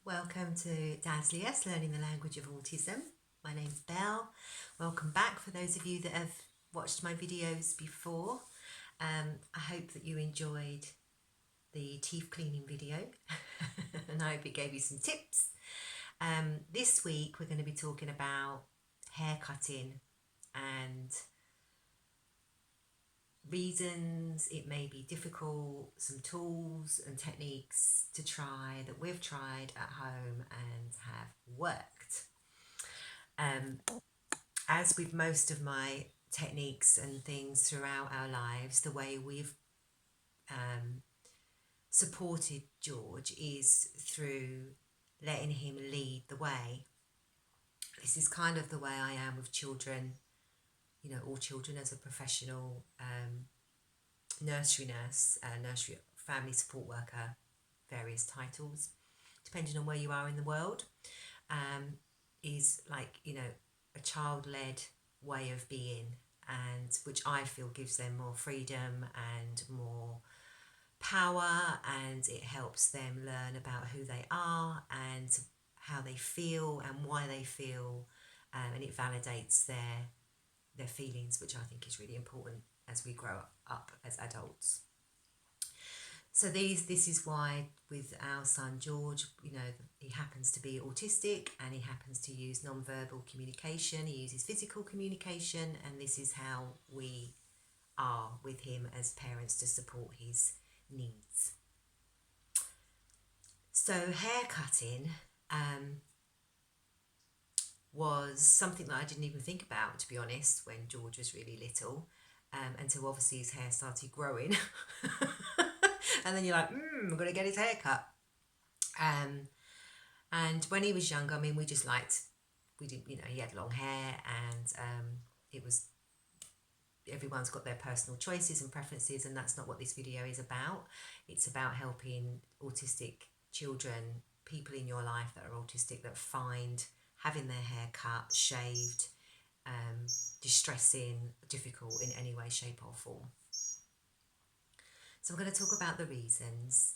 Welcome to Dazzlius, Learning the Language of Autism. My name's Belle. Welcome back for those of you that have watched my videos before. I hope that you enjoyed the teeth cleaning video and I hope it gave you some tips. This week we're going to be talking about hair cutting and reasons it may be difficult, some tools and techniques to try that we've tried at home and have worked. As with most of my techniques and things throughout our lives, the way we've supported George is through letting him lead the way. This is kind of the way I am with children, all children, as a professional nursery nurse, nursery family support worker, various titles, depending on where you are in the world, is like, a child-led way of being, and which I feel gives them more freedom and more power, and it helps them learn about who they are and how they feel and why they feel, and it validates their feelings, which I think is really important as we grow up as adults. So this is why with our son George, he happens to be autistic and he happens to use non-verbal communication. He uses physical communication, and this is how we are with him as parents to support his needs. So hair cutting was something that I didn't even think about, to be honest, when George was really little, until obviously his hair started growing. And then you're like, I'm going to get his hair cut. And when he was younger, he had long hair, and it was, everyone's got their personal choices and preferences, and that's not what this video is about. It's about helping autistic children, people in your life that are autistic, that find having their hair cut, shaved, distressing, difficult in any way, shape or form. So I'm going to talk about the reasons.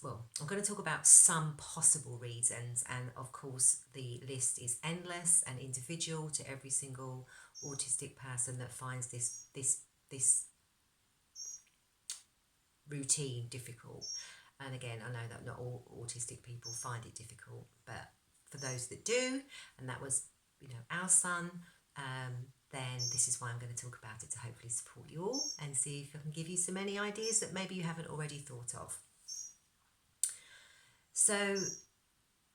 Well, I'm going to talk about some possible reasons, and of course the list is endless and individual to every single autistic person that finds this routine difficult. And again, I know that not all autistic people find it difficult, but for those that do, and that was our son, then this is why I'm going to talk about it, to hopefully support you all and see if I can give you so many ideas that maybe you haven't already thought of. So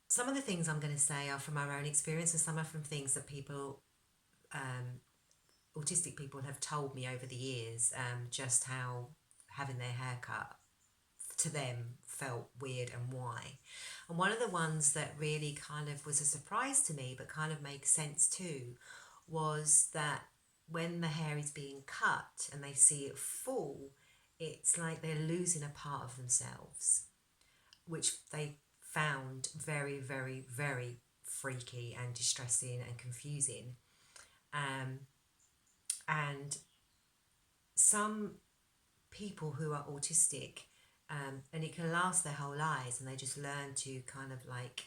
some of the things I'm going to say are from our own experience, and some are from things that people, autistic people, have told me over the years, just how having their hair cut to them felt weird and why. And one of the ones that really kind of was a surprise to me, but kind of makes sense too, was that when the hair is being cut and they see it fall, it's like they're losing a part of themselves, which they found very, very, very freaky and distressing and confusing. And some people who are autistic, and it can last their whole lives, and they just learn to kind of like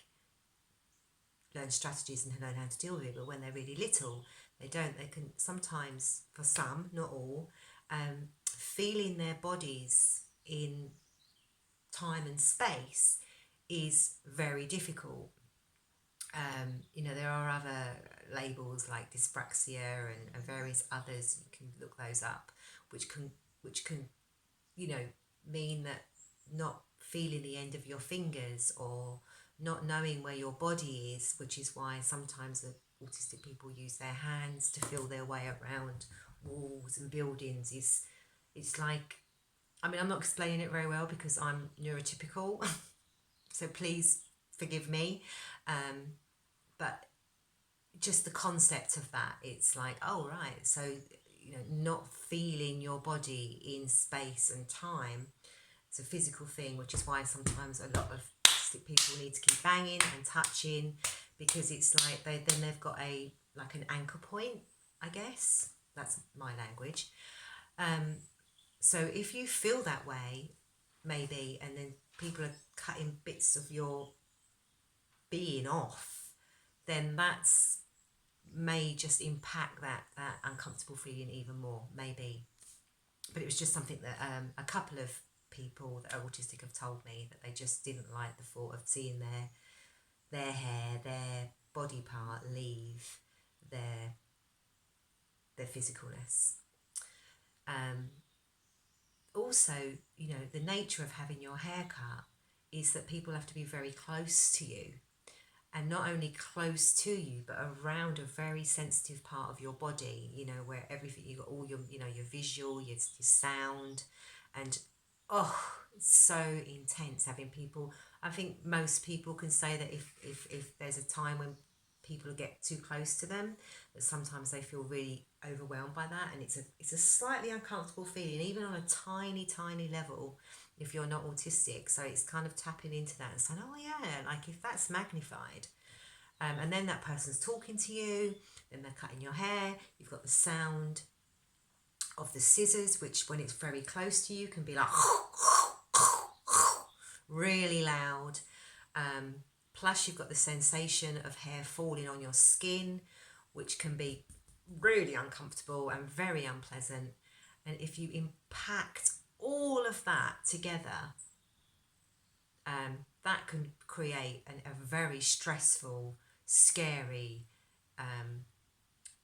learn strategies and learn how to deal with it. But when they're really little, they don't. They can sometimes, for some, not all, feeling their bodies in time and space is very difficult. There are other labels like dyspraxia and various others. You can look those up, which can mean that not feeling the end of your fingers, or not knowing where your body is, which is why sometimes the autistic people use their hands to feel their way around walls and buildings. It's like, I'm not explaining it very well because I'm neurotypical, so please forgive me, but just the concept of that, it's like, oh right, so not feeling your body in space and time, it's a physical thing, which is why sometimes a lot of autistic people need to keep banging and touching, because it's like they've got an anchor point, I guess. That's my language. So if you feel that way, maybe, and then people are cutting bits of your being off, then that's may just impact that uncomfortable feeling even more, maybe. But it was just something that a couple of people that are autistic have told me, that they just didn't like the thought of seeing their hair, their body part leave their physicalness. Also, you know, the nature of having your hair cut is that people have to be very close to you, and not only close to you, but around a very sensitive part of your body, you know, where everything, you got all your, you know, your visual, your sound, and oh, it's so intense having people. I think most people can say that if there's a time when people get too close to them, that sometimes they feel really overwhelmed by that, and it's a slightly uncomfortable feeling, even on a tiny level, if you're not autistic. So it's kind of tapping into that and saying, oh yeah, like if that's magnified, and then that person's talking to you, then they're cutting your hair, you've got the sound of the scissors, which when it's very close to you can be like really loud. Plus you've got the sensation of hair falling on your skin, which can be really uncomfortable and very unpleasant. And if you impact all of that together, that can create a very stressful, scary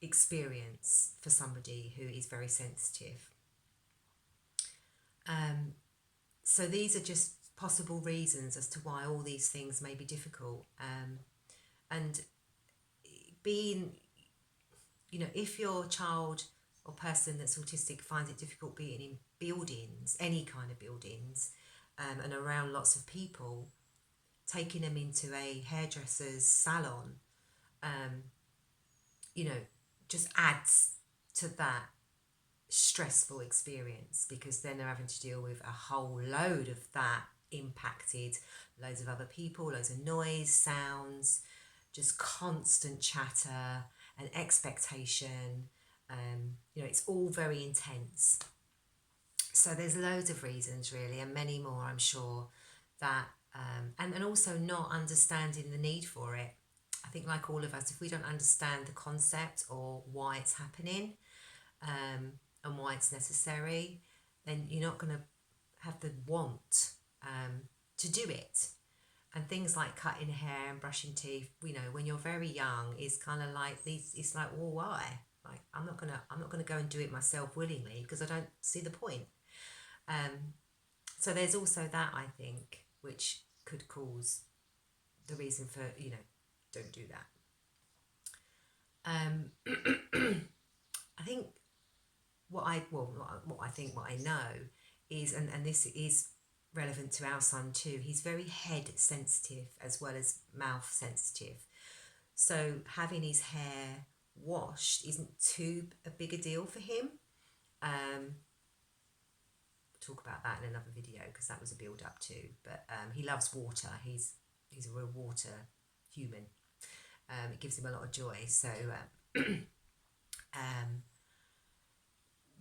experience for somebody who is very sensitive. So these are just possible reasons as to why all these things may be difficult. And being, you know, if your child or person that's autistic finds it difficult being in buildings, any kind of buildings, and around lots of people, taking them into a hairdresser's salon, you know, just adds to that stressful experience, because then they're having to deal with a whole load of that impacted, loads of other people, loads of noise, sounds, just constant chatter and expectation. You know, it's all very intense. So there's loads of reasons really, and many more I'm sure, that and also not understanding the need for it. I think, like all of us, if we don't understand the concept or why it's happening, and why it's necessary, then you're not going to have the want to do it. And things like cutting hair and brushing teeth, you know, when you're very young, is kind of like these. It's like, well, why? Like, I'm not gonna go and do it myself willingly, because I don't see the point. So there's also that, I think, which could cause the reason for, you know, don't do that. I think what I know is, and this is relevant to our son too, he's very head sensitive as well as mouth sensitive. So having his hair washed isn't too a big a deal for him. We'll talk about that in another video, because that was a build up too. But he loves water. He's a real water human. It gives him a lot of joy. So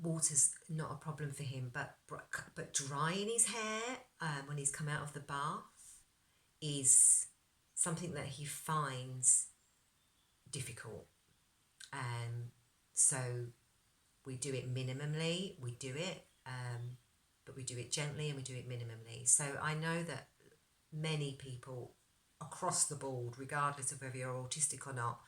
water's not a problem for him, but drying his hair when he's come out of the bath is something that he finds difficult. So we do it minimally, but we do it gently and we do it minimally. So I know that many people across the board, regardless of whether you're autistic or not,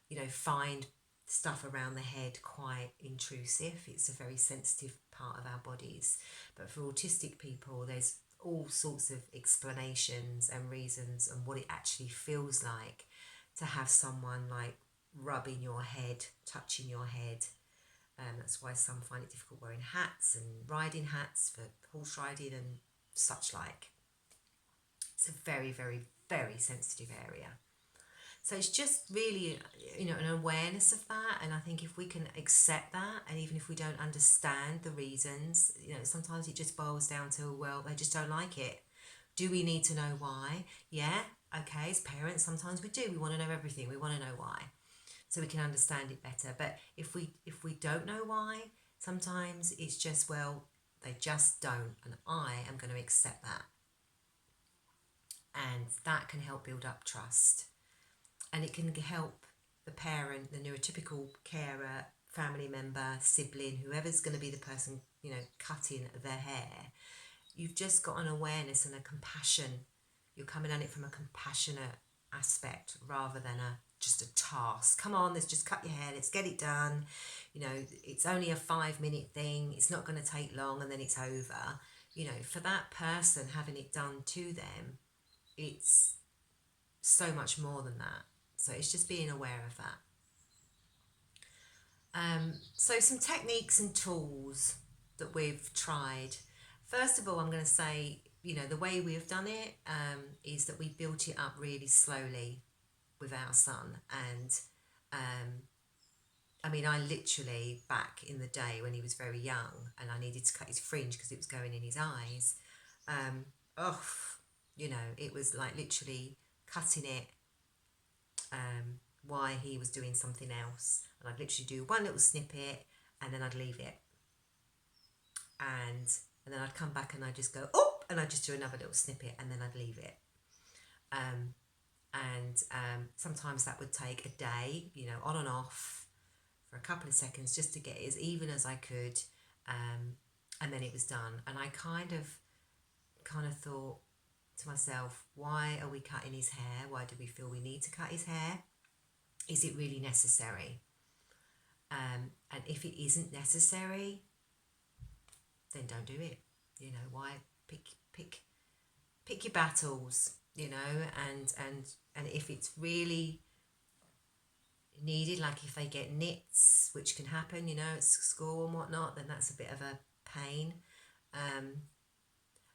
you know, find stuff around the head quite intrusive. It's a very sensitive part of our bodies. But for autistic people, there's all sorts of explanations and reasons and what it actually feels like to have someone like rubbing your head, touching your head. That's why some find it difficult wearing hats and riding hats for horse riding and such like. It's a very, very, very sensitive area. So it's just really, you know, an awareness of that. And I think if we can accept that, and even if we don't understand the reasons, you know, sometimes it just boils down to, well, they just don't like it. Do we need to know why? Yeah, okay, as parents, sometimes we do. We want to know everything. We want to know why, so we can understand it better. But if we don't know why, sometimes it's just, well, they just don't, and I am going to accept that. And that can help build up trust. and it can help the parent, the neurotypical carer, family member, sibling, whoever's going to be the person, cutting their hair. You've just got an awareness and a compassion. You're coming at it from a compassionate aspect rather than just a task. Come on, let's just cut your hair, let's get it done. It's only a 5-minute thing, it's not going to take long, and then it's over. For that person, having it done to them, it's so much more than that. So it's just being aware of that. So some techniques and tools that we've tried. First of all, I'm going to say, the way we have done it is that we built it up really slowly with our son. And I literally, back in the day when he was very young and I needed to cut his fringe because it was going in his eyes, it was like literally cutting it while he was doing something else. And I'd literally do one little snippet and then I'd leave it. And then I'd come back and I'd just go, oh, and I'd just do another little snippet and then I'd leave it. Sometimes that would take a day, on and off for a couple of seconds just to get it as even as I could. And then it was done. And I kind of thought to myself, why are we cutting his hair? Why do we feel we need to cut his hair? Is it really necessary? And if it isn't necessary, then don't do it. Why pick your battles, and if it's really needed, like if they get nits, which can happen, at school and whatnot, then that's a bit of a pain.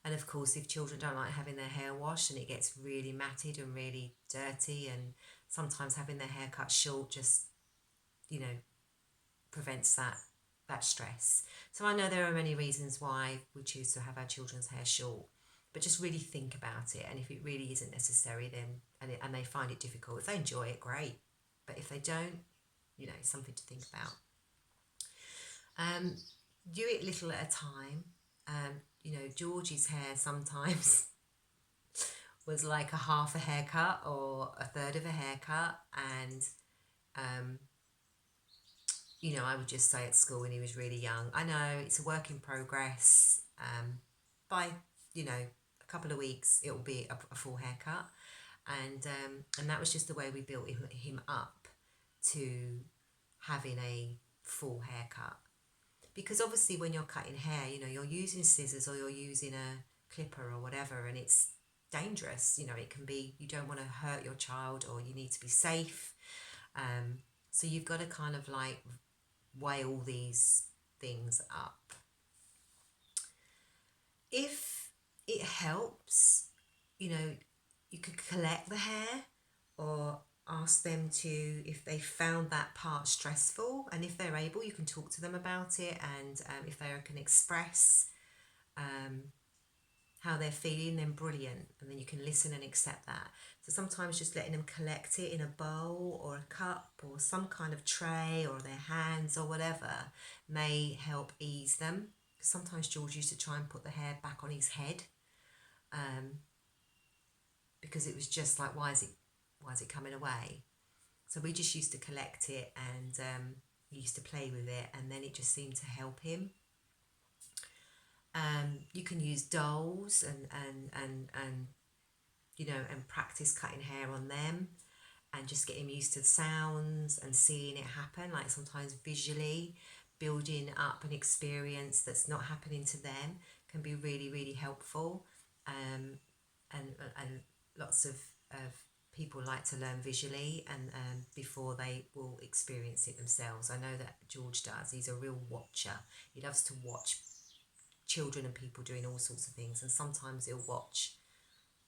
And of course, if children don't like having their hair washed and it gets really matted and really dirty, and sometimes having their hair cut short just, prevents that stress. So I know there are many reasons why we choose to have our children's hair short, but just really think about it. And if it really isn't necessary, then, and they find it difficult, if they enjoy it, great. But if they don't, something to think about. Do it little at a time. Georgie's hair sometimes was like a half a haircut or a third of a haircut, and I would just say at school when he was really young, I know it's a work in progress. By a couple of weeks, it will be a full haircut, and that was just the way we built him up to having a full haircut. Because obviously when you're cutting hair, you're using scissors or you're using a clipper or whatever, and it's dangerous. It can be, you don't want to hurt your child, or you need to be safe. So you've got to kind of like weigh all these things up. If it helps, you could collect the hair or ask them to, if they found that part stressful, and if they're able, you can talk to them about it, and if they can express how they're feeling, then brilliant, and then you can listen and accept that. So sometimes just letting them collect it in a bowl or a cup or some kind of tray or their hands or whatever may help ease them. Sometimes George used to try and put the hair back on his head because it was just like, why is it coming away? So we just used to collect it, and he used to play with it, and then it just seemed to help him. You can use dolls and practice cutting hair on them, and just get him used to the sounds and seeing it happen. Like sometimes visually building up an experience that's not happening to them can be really, really helpful. And lots of people like to learn visually and before they will experience it themselves. I know that George does. He's a real watcher. He loves to watch children and people doing all sorts of things, and sometimes he'll watch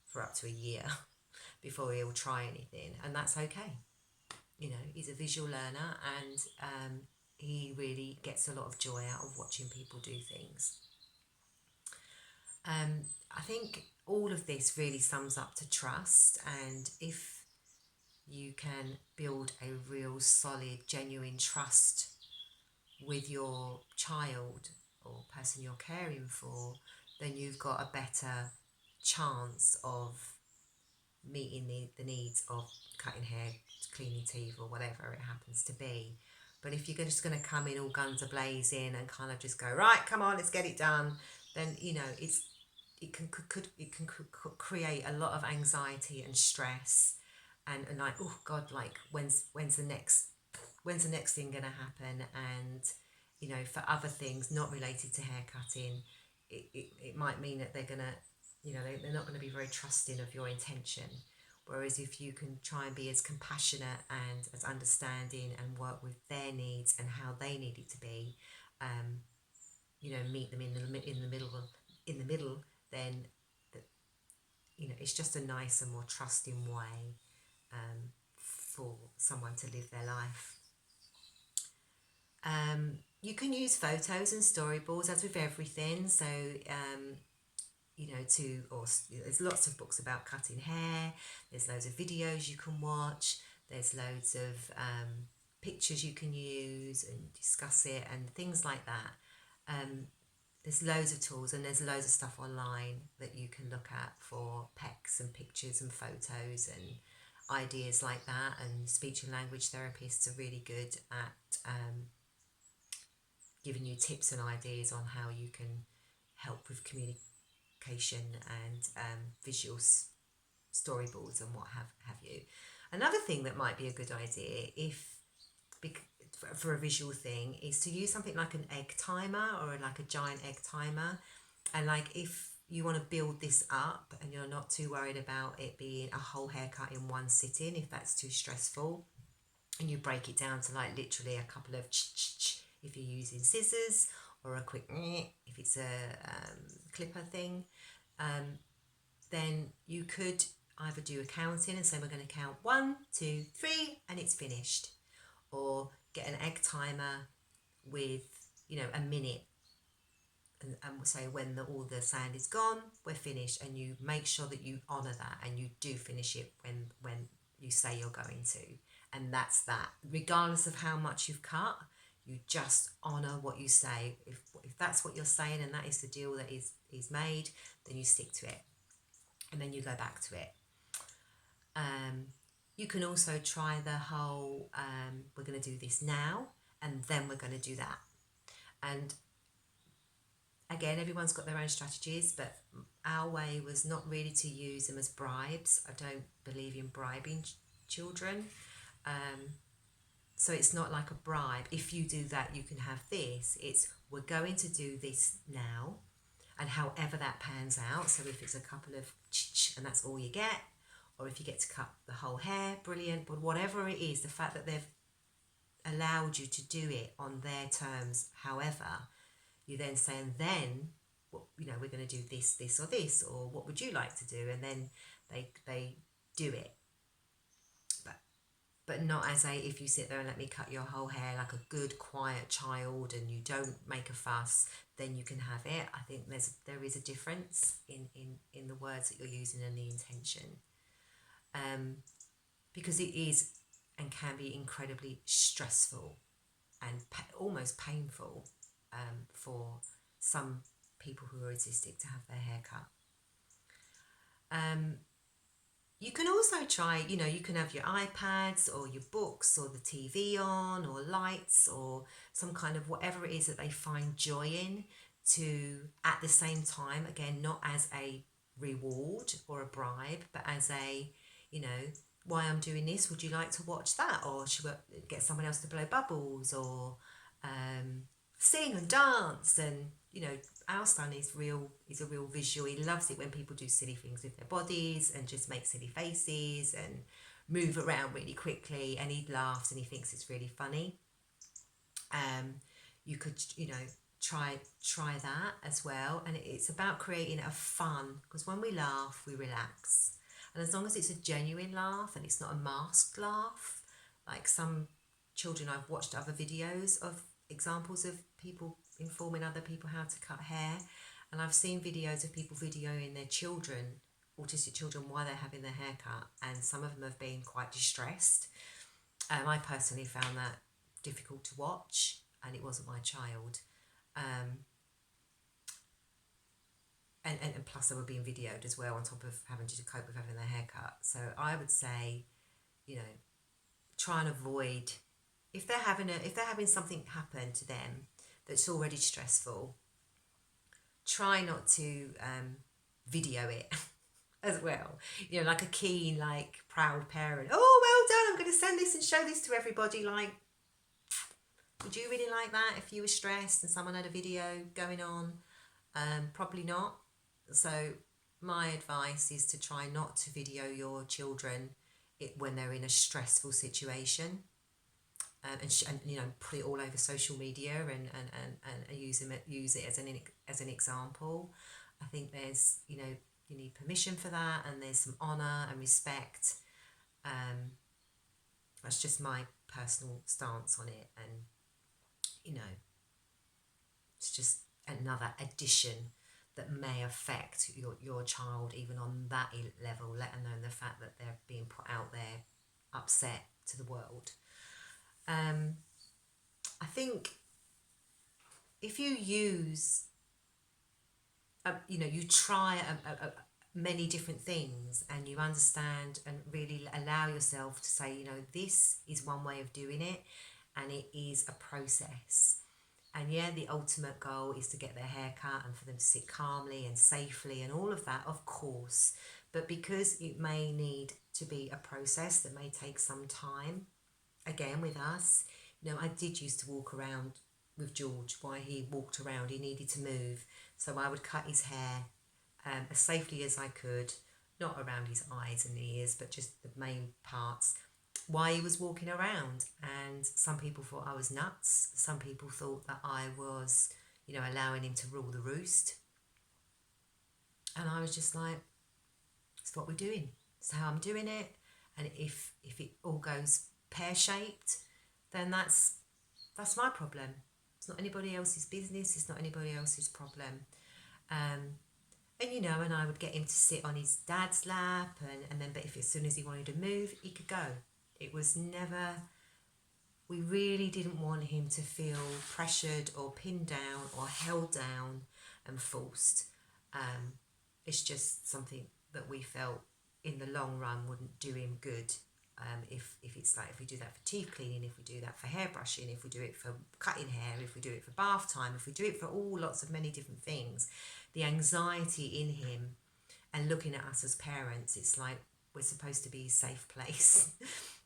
for up to a year before he'll try anything, and that's okay. He's a visual learner, and he really gets a lot of joy out of watching people do things. I think all of this really sums up to trust, and if you can build a real solid, genuine trust with your child or person you're caring for, then you've got a better chance of meeting the needs of cutting hair, cleaning teeth, or whatever it happens to be. But if you're just going to come in all guns a-blazing and kind of just go, right, come on, let's get it done, then, you know, it can create a lot of anxiety and stress, and like, oh God, like when's the next thing going to happen? And, you know, for other things not related to hair cutting, it might mean that they're going to, you know, they're not going to be very trusting of your intention. Whereas if you can try and be as compassionate and as understanding and work with their needs and how they need it to be, you know, meet them in the middle, then, you know, it's just a nicer, more trusting way for someone to live their life. You can use photos and storyboards as with everything. So, you know, there's lots of books about cutting hair. There's loads of videos you can watch. There's loads of pictures you can use and discuss it and things like that. There's loads of tools, and there's loads of stuff online that you can look at for pecs and pictures and photos and ideas like that. And speech and language therapists are really good at giving you tips and ideas on how you can help with communication and visual storyboards and what have you. Another thing that might be a good idea for a visual thing is to use something like an egg timer or like a giant egg timer. And like if you want to build this up and you're not too worried about it being a whole haircut in one sitting, if that's too stressful, and you break it down to like literally a couple of if you're using scissors, or a quick if it's a clipper thing, then you could either do a counting and say we're going to count 1, 2, 3 and it's finished, or get an egg timer with, you know, a minute, and we'll say when all the sand is gone, we're finished, and you make sure that you honour that and you do finish it when you say you're going to. And that's that. Regardless of how much you've cut, you just honour what you say. If that's what you're saying and that is the deal that is made, then you stick to it. And then you go back to it. You can also try the whole, we're going to do this now, and then we're going to do that. And again, everyone's got their own strategies, but our way was not really to use them as bribes. I don't believe in bribing children. So it's not like a bribe. If you do that, you can have this. It's, we're going to do this now, and however that pans out. So if it's a couple of and that's all you get, or if you get to cut the whole hair, brilliant. But whatever it is, the fact that they've allowed you to do it on their terms, however, you then say, and then, you know, we're going to do this, this, or this, or what would you like to do? And then they do it. But not as a, if you sit there and let me cut your whole hair like a good, quiet child and you don't make a fuss, then you can have it. I think there is a difference in the words that you're using and the intention. Because it is and can be incredibly stressful and almost painful for some people who are autistic to have their hair cut. You can also try, you know, you can have your iPads or your books or the TV on, or lights, or some kind of whatever it is that they find joy in, to at the same time, again, not as a reward or a bribe, but as a, you know, why I'm doing this, would you like to watch that? Or should we get someone else to blow bubbles, or sing and dance? And, you know, our son is a real visual. He loves it when people do silly things with their bodies and just make silly faces and move around really quickly, and he laughs and he thinks it's really funny. You could, you know, try that as well. And it's about creating a fun, because when we laugh, we relax. And as long as it's a genuine laugh and it's not a masked laugh, like some children, I've watched other videos of examples of people informing other people how to cut hair, and I've seen videos of people videoing their children, autistic children, while they're having their hair cut, and some of them have been quite distressed. I personally found that difficult to watch, and it wasn't my child. and plus they were being videoed as well on top of having to cope with having their hair cut. So I would say, you know, try and avoid, if they're having something happen to them that's already stressful, try not to video it as well. You know, like a keen, like proud parent. Oh, well done! I'm going to send this and show this to everybody. Like, would you really like that if you were stressed and someone had a video going on? Probably not. So my advice is to try not to video your children when they're in a stressful situation, and you know, put it all over social media and use it as an example. I think there's, you know, you need permission for that, and there's some honour and respect. That's just my personal stance on it, and you know, it's just another addition that may affect your child even on that level, let alone the fact that they're being put out there upset to the world. I think if you use, you know, you try many different things, and you understand and really allow yourself to say, you know, this is one way of doing it, and it is a process. And yeah, the ultimate goal is to get their hair cut and for them to sit calmly and safely and all of that, of course. But because it may need to be a process that may take some time, again with us, you know, I did used to walk around with George while he walked around. He needed to move. So I would cut his hair as safely as I could, not around his eyes and ears, but just the main parts, while he was walking around. And some people thought I was nuts. Some people thought that I was, you know, allowing him to rule the roost. And I was just like, it's what we're doing. It's how I'm doing it. And if it all goes pear-shaped, then that's my problem. It's not anybody else's business. It's not anybody else's problem. And you know, and I would get him to sit on his dad's lap, and then, but if as soon as he wanted to move, he could go. It was never, we really didn't want him to feel pressured or pinned down or held down and forced. It's just something that we felt in the long run wouldn't do him good. If it's like, if we do that for teeth cleaning, if we do that for hair brushing, if we do it for cutting hair, if we do it for bath time, if we do it for all lots of many different things, the anxiety in him and looking at us as parents, it's like we're supposed to be a safe place.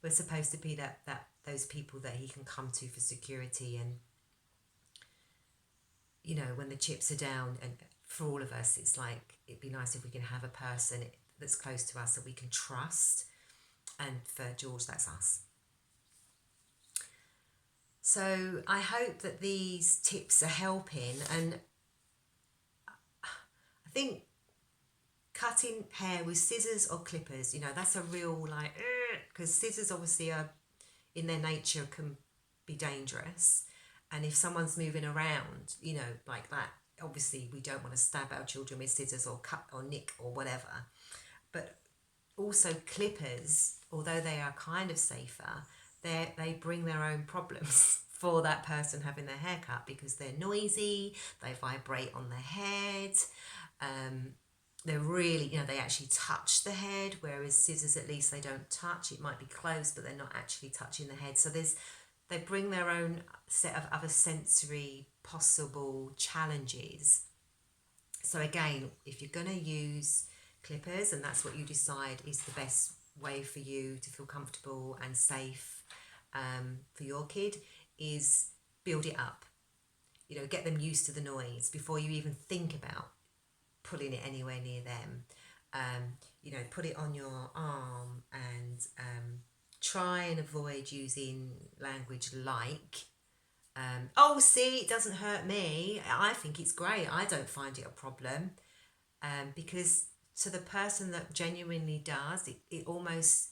We're supposed to be that those people that he can come to for security. And you know, when the chips are down, and for all of us, it's like it'd be nice if we can have a person that's close to us that we can trust. And for George, that's us. So I hope that these tips are helping. And I think cutting hair with scissors or clippers, you know, that's a real like, because scissors obviously are, in their nature, can be dangerous. And if someone's moving around, you know, like that, obviously we don't want to stab our children with scissors or cut or nick or whatever. But also clippers, although they are kind of safer, they bring their own problems for that person having their hair cut, because they're noisy, they vibrate on the head, they're really, you know, they actually touch the head, whereas scissors, at least they don't touch. It might be close, but they're not actually touching the head. So they bring their own set of other sensory possible challenges. So again, if you're going to use clippers, and that's what you decide is the best way for you to feel comfortable and safe for your kid, is build it up. You know, get them used to the noise before you even think about pulling it anywhere near them. You know, put it on your arm, and try and avoid using language like, oh, see, it doesn't hurt me. I think it's great. I don't find it a problem. Because to the person that genuinely does, it almost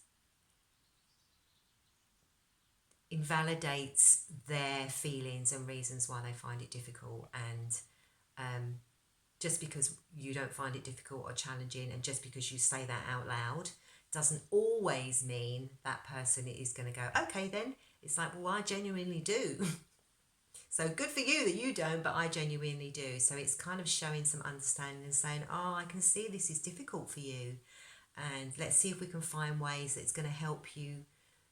invalidates their feelings and reasons why they find it difficult. And just because you don't find it difficult or challenging, and just because you say that out loud, doesn't always mean that person is going to go, okay then. It's like, well, I genuinely do. So good for you that you don't, but I genuinely do. So it's kind of showing some understanding and saying, oh, I can see this is difficult for you. And let's see if we can find ways that it's going to help you,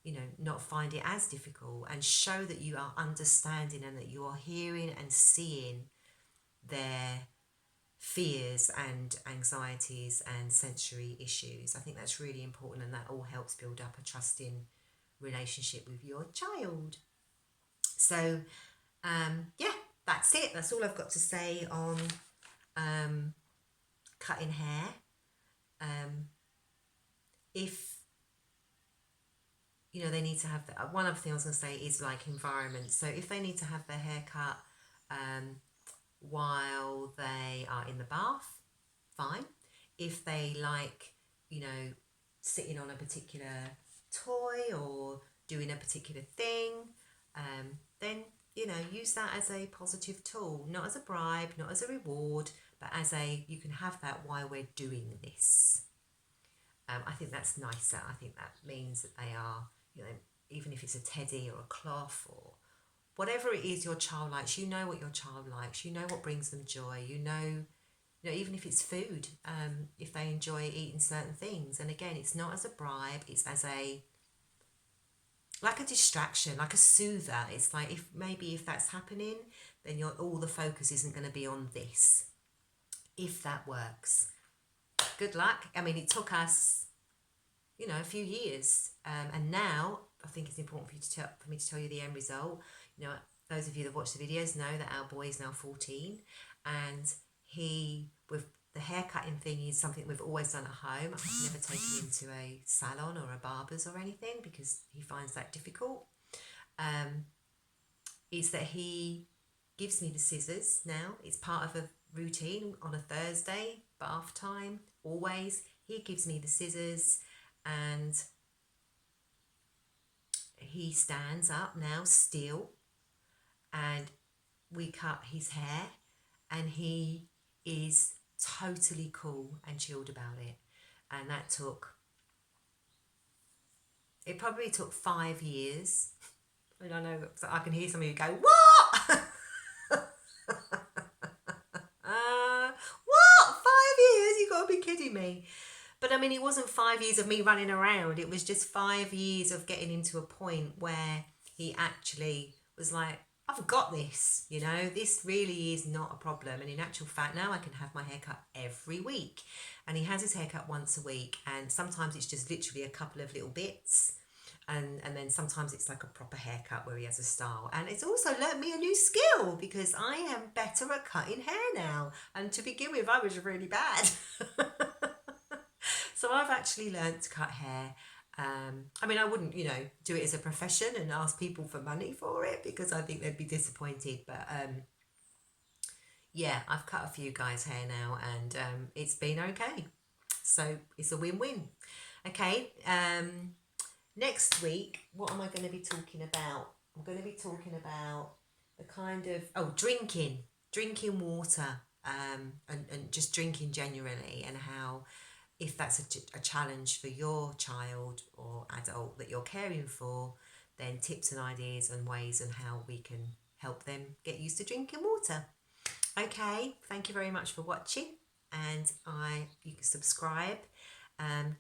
you know, not find it as difficult, and show that you are understanding and that you are hearing and seeing their fears and anxieties and sensory issues. I think that's really important, and that all helps build up a trusting relationship with your child. So yeah, that's it. That's all I've got to say on cutting hair. If you know, they need to have one other thing I was going to say is like environment. So if they need to have their hair cut while they are in the bath, fine. If they like, you know, sitting on a particular toy or doing a particular thing, then, you know, use that as a positive tool, not as a bribe, not as a reward, but as a, you can have that while we're doing this. I think that's nicer. I think that means that they are, you know, even if it's a teddy or a cloth or whatever it is your child likes, you know what your child likes, you know what brings them joy, you know, even if it's food, if they enjoy eating certain things. And again, it's not as a bribe, it's as a, like a distraction, like a soother. It's like, if that's happening, then all the focus isn't going to be on this. If that works, good luck. I mean, it took us, you know, a few years, and now I think it's important for me to tell you the end result. You know, those of you that watch the videos know that our boy is now 14, and he, with the haircutting thing, is something we've always done at home. I've never taken him to a salon or a barbers or anything because he finds that difficult. Is that he gives me the scissors now. It's part of a routine on a Thursday, bath time, always. He gives me the scissors, and he stands up now still, and we cut his hair, and he is totally cool and chilled about it. And that probably took 5 years. And I know I can hear some of you go, what? What? 5 years? You gotta be kidding me. But I mean, it wasn't 5 years of me running around. It was just 5 years of getting him to a point where he actually was like, I've got this, you know, this really is not a problem. And in actual fact, now I can have my hair cut every week. And he has his hair cut once a week. And sometimes it's just literally a couple of little bits. And then sometimes it's like a proper haircut where he has a style. And it's also learnt me a new skill because I am better at cutting hair now. And to begin with, I was really bad. So I've actually learnt to cut hair. I mean, I wouldn't, you know, do it as a profession and ask people for money for it because I think they'd be disappointed. But yeah, I've cut a few guys' hair now, and it's been okay. So it's a win-win. Okay, next week, what am I going to be talking about? I'm going to be talking about the kind of, drinking water, and just drinking generally, and how, if that's a challenge for your child or adult that you're caring for, then tips and ideas and ways and how we can help them get used to drinking water. Okay, thank you very much for watching, and you can subscribe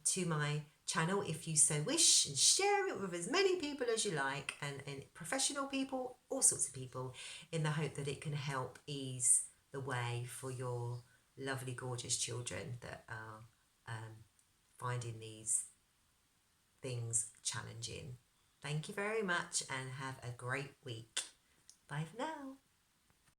to my channel if you so wish, and share it with as many people as you like, and professional people, all sorts of people, in the hope that it can help ease the way for your lovely, gorgeous children that are finding these things challenging. Thank you very much, and have a great week. Bye for now.